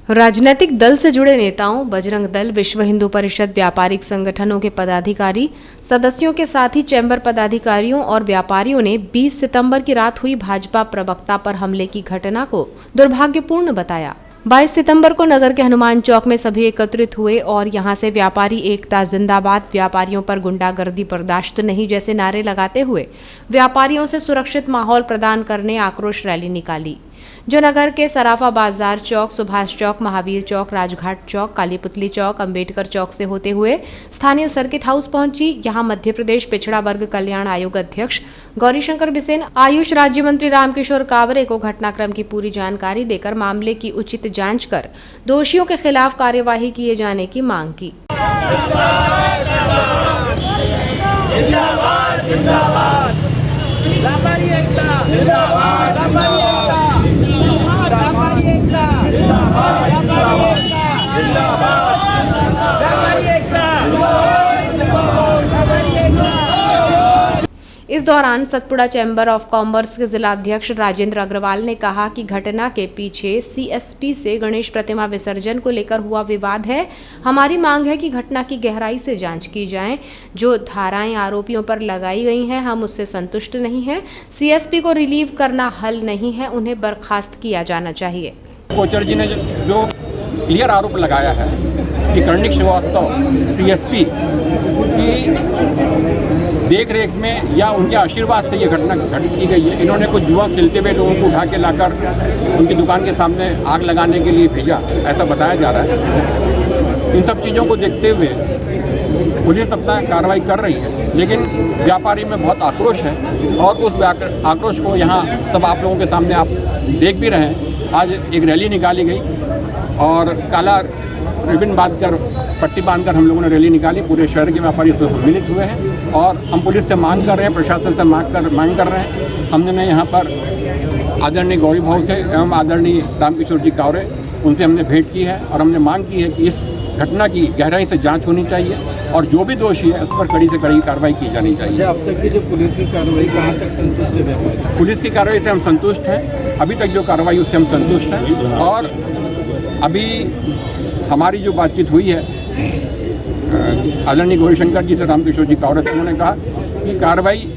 राजनीतिक दल से जुड़े नेताओं, बजरंग दल, विश्व हिंदू परिषद, व्यापारिक संगठनों के पदाधिकारी, सदस्यों के साथ ही चैम्बर पदाधिकारियों और व्यापारियों ने 20 सितंबर की रात हुई भाजपा प्रवक्ता पर हमले की घटना को दुर्भाग्यपूर्ण बताया। 22 सितंबर को नगर के हनुमान चौक में सभी एकत्रित हुए और यहां से व्यापारी एकता जिंदाबाद, व्यापारियों पर गुंडागर्दी बर्दाश्त नहीं जैसे नारे लगाते हुए व्यापारियों से सुरक्षित माहौल प्रदान करने आक्रोश रैली निकाली, जो नगर के सराफा बाजार चौक, सुभाष चौक, महावीर चौक, राजघाट चौक, कालीपुतली चौक, अंबेडकर चौक से होते हुए स्थानीय सर्किट हाउस पहुंची। यहां मध्य प्रदेश पिछड़ा वर्ग कल्याण आयोग अध्यक्ष गौरीशंकर बिसेन, आयुष राज्य मंत्री रामकिशोर कावरे को घटनाक्रम की पूरी जानकारी देकर मामले की उचित जांच कर दोषियों के खिलाफ कार्यवाही किए जाने की मांग की। इस दौरान सतपुड़ा चैम्बर ऑफ कॉमर्स के जिलाध्यक्ष राजेंद्र अग्रवाल ने कहा कि घटना के पीछे सीएसपी से गणेश प्रतिमा विसर्जन को लेकर हुआ विवाद है। हमारी मांग है कि घटना की गहराई से जांच की जाए। जो धाराएं आरोपियों पर लगाई गई हैं, हम उससे संतुष्ट नहीं हैं। सीएसपी को रिलीव करना हल नहीं है, उन्हें बर्खास्त किया जाना चाहिए। कोचर जी ने जो क्लियर आरोप लगाया है कि कर्णिक श्रीवास्तव सीएसपी की देख रेख में या उनके आशीर्वाद से ये घटना घटित की गई है। इन्होंने कुछ जुआ खेलते हुए लोगों को उठा के लाकर उनकी दुकान के सामने आग लगाने के लिए भेजा, ऐसा बताया जा रहा है। इन सब चीज़ों को देखते हुए पुलिस अपना कार्रवाई कर रही है, लेकिन व्यापारी में बहुत आक्रोश है और उस आक्रोश को यहाँ सब आप लोगों के सामने आप देख भी रहे हैं। आज एक रैली निकाली गई और काला रिबन बांधकर, पट्टी बांधकर हम लोगों ने रैली निकाली। पूरे शहर के व्यापारी उससे सम्मिलित हुए हैं और हम पुलिस से मांग कर रहे हैं, प्रशासन से मांग कर रहे हैं। हमने यहाँ पर आदरणीय गौरी भाऊ से एवं आदरणीय रामकिशोर जी कावरे, उनसे हमने भेंट की है और हमने मांग की है कि इस घटना की गहराई से जांच होनी चाहिए और जो भी दोषी है उस पर कड़ी से कड़ी कार्रवाई की जानी चाहिए। अब तक की जो पुलिस की कार्रवाई कहाँ तक संतुष्ट है? पुलिस की कार्रवाई से हम संतुष्ट हैं। अभी तक जो कार्रवाई उससे हम संतुष्ट हैं और अभी हमारी जो बातचीत हुई है आदरणीय गौरीशंकर जी से, रामकिशोर जी कावरे से, उन्होंने कहा कि कार्रवाई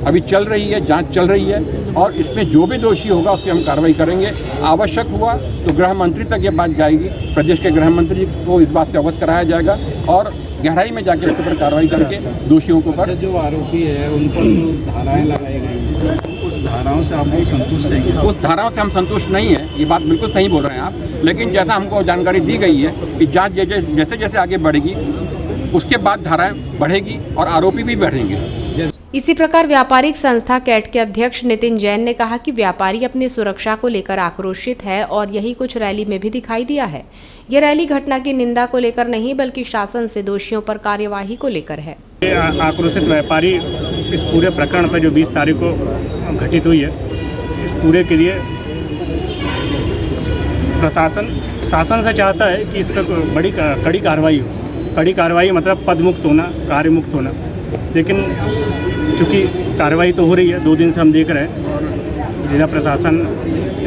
अभी चल रही है, जांच चल रही है और इसमें जो भी दोषी होगा उस पर हम कार्रवाई करेंगे। आवश्यक हुआ तो गृह मंत्री तक ये बात जाएगी, प्रदेश के गृह मंत्री को इस बात से अवगत कराया जाएगा और गहराई में जाके उसके ऊपर कार्रवाई करके दोषियों के ऊपर। जो आरोपी है उन पर जो धाराएं लगाई गई, उस धाराओं से आप लोग संतुष्ट नहीं है? उस धाराओं से हम संतुष्ट नहीं हैं, ये बात बिल्कुल सही बोल रहे हैं आप। लेकिन जैसा हमको जानकारी दी गई है कि जांच जैसे जैसे आगे बढ़ेगी उसके बाद धाराएं बढ़ेगी और आरोपी भी बढ़ेंगे। इसी प्रकार व्यापारिक संस्था कैट के अध्यक्ष नितिन जैन ने कहा कि व्यापारी अपनी सुरक्षा को लेकर आक्रोशित है और यही कुछ रैली में भी दिखाई दिया है। ये रैली घटना की निंदा को लेकर नहीं बल्कि शासन से दोषियों पर कार्यवाही को लेकर है। आक्रोशित व्यापारी इस पूरे प्रकरण पर जो 20 तारीख को घटित हुई है, इस पूरे के लिए प्रशासन शासन से चाहता है कि इस पर बड़ी कड़ी कार्रवाई हो। कड़ी कार्रवाई मतलब पदमुक्त होना, कार्यमुक्त होना। लेकिन चूँकि कार्रवाई तो हो रही है, 2 दिन से हम देख रहे हैं और जिला प्रशासन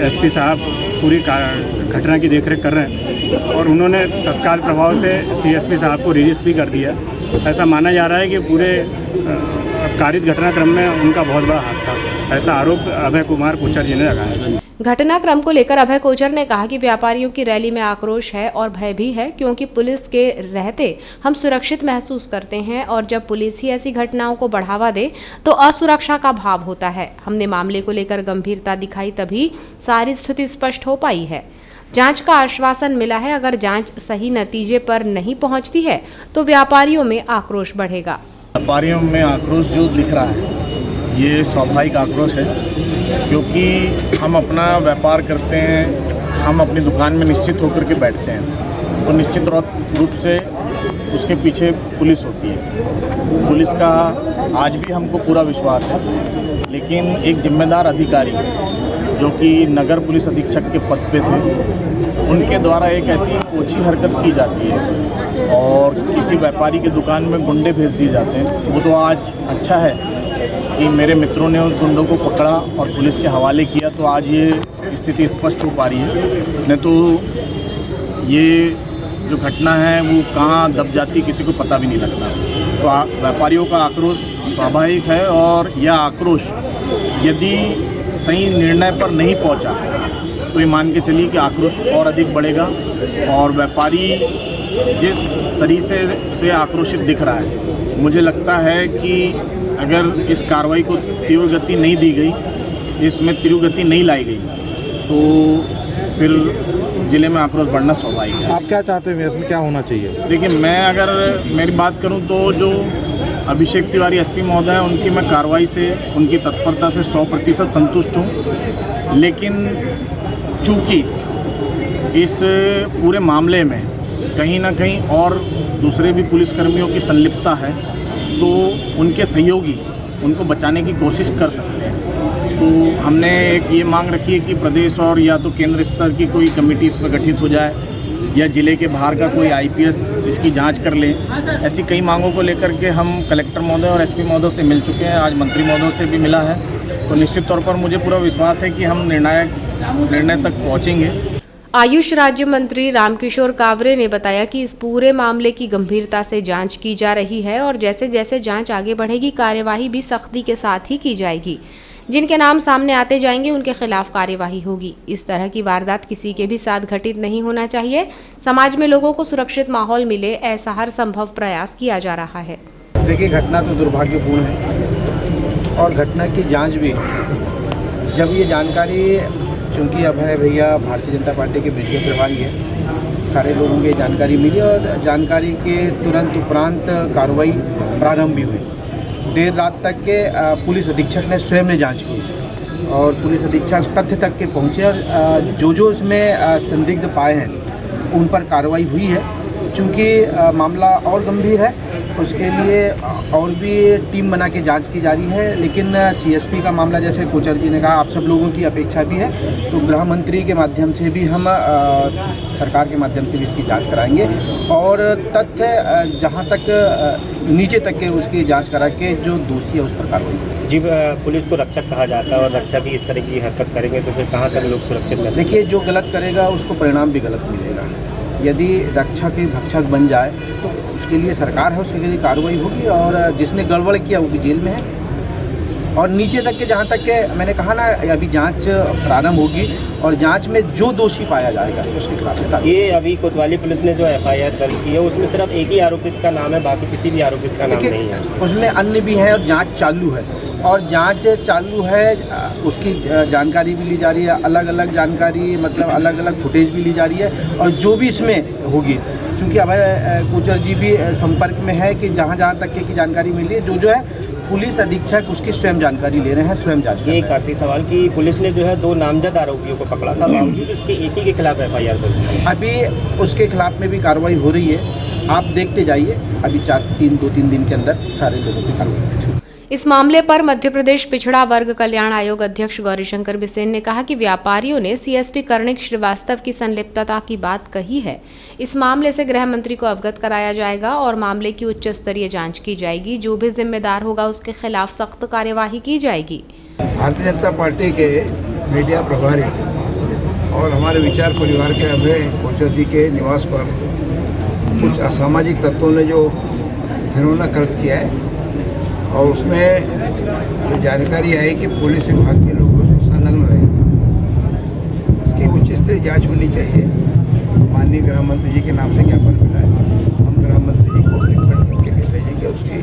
एसपी साहब पूरी घटना की देखरेख कर रहे हैं और उन्होंने तत्काल प्रभाव से सीएसपी साहब को रिलीज भी कर दिया। ऐसा माना जा रहा है कि पूरे कारित घटनाक्रम में उनका बहुत बड़ा हाथ था, ऐसा आरोप अभय कुमार कोचर जी ने लगाया। घटनाक्रम को लेकर अभय कोचर ने कहा कि व्यापारियों की रैली में आक्रोश है और भय भी है, क्योंकि पुलिस के रहते हम सुरक्षित महसूस करते हैं और जब पुलिस ही ऐसी घटनाओं को बढ़ावा दे तो असुरक्षा का भाव होता है। हमने मामले को लेकर गंभीरता दिखाई, तभी सारी स्थिति स्पष्ट हो पाई है। जांच का आश्वासन मिला है, अगर जांच सही नतीजे पर नहीं पहुंचती है तो व्यापारियों में आक्रोश बढ़ेगा। व्यापारियों में आक्रोश जो दिख रहा है ये स्वाभाविक आक्रोश है, क्योंकि हम अपना व्यापार करते हैं, हम अपनी दुकान में निश्चित होकर के बैठते हैं तो निश्चित रूप से उसके पीछे पुलिस होती है। पुलिस का आज भी हमको पूरा विश्वास है, लेकिन एक जिम्मेदार अधिकारी जो कि नगर पुलिस अधीक्षक के पद पे थे, उनके द्वारा एक ऐसी ओछी हरकत की जाती है और किसी व्यापारी की दुकान में गुंडे भेज दिए जाते हैं। वो तो आज अच्छा है कि मेरे मित्रों ने उस गुंडों को पकड़ा और पुलिस के हवाले किया, तो आज ये स्थिति स्पष्ट हो पा रही है। नहीं तो ये जो घटना है वो कहाँ दब जाती किसी को पता भी नहीं लगता। तो व्यापारियों का आक्रोश स्वाभाविक है, और यह आक्रोश यदि सही निर्णय पर नहीं पहुंचा तो ये मान के चलिए कि आक्रोश और अधिक बढ़ेगा। और व्यापारी जिस तरीके से आक्रोशित दिख रहा है, मुझे लगता है कि अगर इस कार्रवाई को तीव्र गति नहीं दी गई, इसमें तीव्र गति नहीं लाई गई, तो फिर ज़िले में आक्रोश बढ़ना स्वाभाविक है। आप क्या चाहते हैं, इसमें क्या होना चाहिए? देखिए, मैं अगर मेरी बात करूं तो जो अभिषेक तिवारी एसपी महोदय हैं, उनकी मैं कार्रवाई से, उनकी तत्परता से 100% संतुष्ट हूं। लेकिन चूँकि इस पूरे मामले में कहीं ना कहीं और दूसरे भी पुलिसकर्मियों की संलिप्तता है, तो उनके सहयोगी उनको बचाने की कोशिश कर सकते हैं। तो हमने एक ये मांग रखी है कि प्रदेश और या तो केंद्र स्तर की कोई कमेटी इस पर गठित हो जाए, या ज़िले के बाहर का कोई आईपीएस इसकी जांच कर ले। ऐसी कई मांगों को लेकर के हम कलेक्टर महोदय और एसपी महोदय से मिल चुके हैं, आज मंत्री महोदय से भी मिला है। तो निश्चित तौर पर मुझे पूरा विश्वास है कि हम निर्णय तक पहुँचेंगे। आयुष राज्य मंत्री रामकिशोर कावरे ने बताया कि इस पूरे मामले की गंभीरता से जांच की जा रही है और जैसे जैसे जांच आगे बढ़ेगी, कार्यवाही भी सख्ती के साथ ही की जाएगी। जिनके नाम सामने आते जाएंगे उनके खिलाफ कार्यवाही होगी। इस तरह की वारदात किसी के भी साथ घटित नहीं होना चाहिए। समाज में लोगों को सुरक्षित माहौल मिले, ऐसा हर संभव प्रयास किया जा रहा है। देखिए, घटना तो दुर्भाग्यपूर्ण है और घटना की जांच भी। जब ये जानकारी, चूँकि अभय भैया भारतीय जनता पार्टी के मीडिया प्रभारी है, सारे लोगों को जानकारी मिली और जानकारी के तुरंत उपरांत कार्रवाई प्रारंभ भी हुई। देर रात तक के पुलिस अधीक्षक ने स्वयं ने जांच की और पुलिस अधीक्षक तथ्य तक के पहुँचे और जो इसमें संदिग्ध पाए हैं उन पर कार्रवाई हुई है। चूँकि मामला और गंभीर है, उसके लिए और भी टीम बना के जांच की जा रही है। लेकिन सीएसपी का मामला, जैसे कोचर जी ने कहा, आप सब लोगों की अपेक्षा भी है, तो गृह मंत्री के माध्यम से भी हम सरकार के माध्यम से भी इसकी जांच कराएंगे और तथ्य जहां तक नीचे तक के उसकी जांच करा के जो दोषी है उस पर कार्रवाई। जी, पुलिस को रक्षक कहा जाता है और रक्षक भी इस तरह की हरकत करेंगे तो फिर कहाँ तक लोग सुरक्षित रहेंगे? देखिए, जो गलत करेगा उसको परिणाम भी गलत मिलेगा। यदि रक्षक ही भक्षक बन जाए तो उसके लिए सरकार है, उसके लिए कार्रवाई होगी और जिसने गड़बड़ किया वो भी जेल में है। और नीचे तक के, जहाँ तक के मैंने कहा ना, अभी जांच प्रारंभ होगी और जांच में जो दोषी पाया जाएगा उसके खिलाफ। ये अभी कोतवाली पुलिस ने जो एफआईआर दर्ज की है उसमें सिर्फ एक ही आरोपित का नाम है, बाकी किसी भी आरोपित का नाम नहीं है। उसमें अन्य भी हैं और जांच चालू है और जांच चालू है, उसकी जानकारी भी ली जा रही है, अलग अलग जानकारी, मतलब अलग अलग फुटेज भी ली जा रही है। और जो भी इसमें होगी, चूँकि अभय कोचर जी भी संपर्क में है कि जहाँ जहाँ तक की जानकारी मिल रही है, जो है पुलिस अधीक्षक उसकी स्वयं जानकारी ले रहे हैं, स्वयं जांच कर रहे हैं। एक आखिरी सवाल कि पुलिस ने जो है 2 नामजद आरोपियों को पकड़ा था, बावजूद उसके एक ही के खिलाफ एफआईआर दर्ज की। अभी उसके खिलाफ में भी कार्रवाई हो रही है, आप देखते जाइए। अभी 2-3 दिन के अंदर सारे लोगों की कार्रवाई। इस मामले पर मध्य प्रदेश पिछड़ा वर्ग कल्याण आयोग अध्यक्ष गौरीशंकर बिसेन ने कहा कि व्यापारियों ने सीएसपी कर्णिक श्रीवास्तव की संलिप्तता की बात कही है। इस मामले से गृह मंत्री को अवगत कराया जाएगा और मामले की उच्च स्तरीय जांच की जाएगी। जो भी जिम्मेदार होगा उसके खिलाफ सख्त कार्यवाही की जाएगी। भारतीय जनता पार्टी के मीडिया प्रभारी और हमारे विचार परिवार के अभय कोचर जी के निवास पर कुछ असामाजिक तत्वों ने जो घिनौना कृत्य किया है और उसमें जो जानकारी आई कि पुलिस विभाग के लोग उसमें संलग्न रहे, इसकी उच्च स्तरीय जाँच होनी चाहिए। माननीय गृह मंत्री जी के नाम से ज्ञापन मिला है, हम गृह मंत्री जी को रिकमेंड करके भेजेंगे, उसकी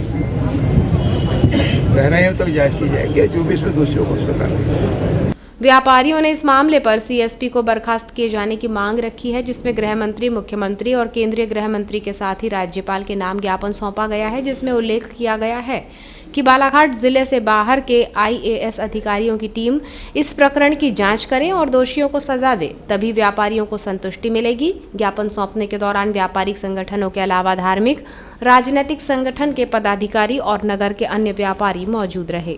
गहराइयों तक जाँच की जाएगी, जो भी इसमें दोषियों को उसमें कार्रवाई। व्यापारियों ने इस मामले पर सीएसपी को बर्खास्त किए जाने की मांग रखी है, जिसमें गृह मंत्री, मुख्यमंत्री और केंद्रीय गृह मंत्री के साथ ही राज्यपाल के नाम ज्ञापन सौंपा गया है, जिसमें उल्लेख किया गया है कि बालाघाट जिले से बाहर के आईएएस अधिकारियों की टीम इस प्रकरण की जांच करें और दोषियों को सजा दे, तभी व्यापारियों को संतुष्टि मिलेगी। ज्ञापन सौंपने के दौरान व्यापारिक संगठनों के अलावा धार्मिक, राजनीतिक संगठन के पदाधिकारी और नगर के अन्य व्यापारी मौजूद रहे।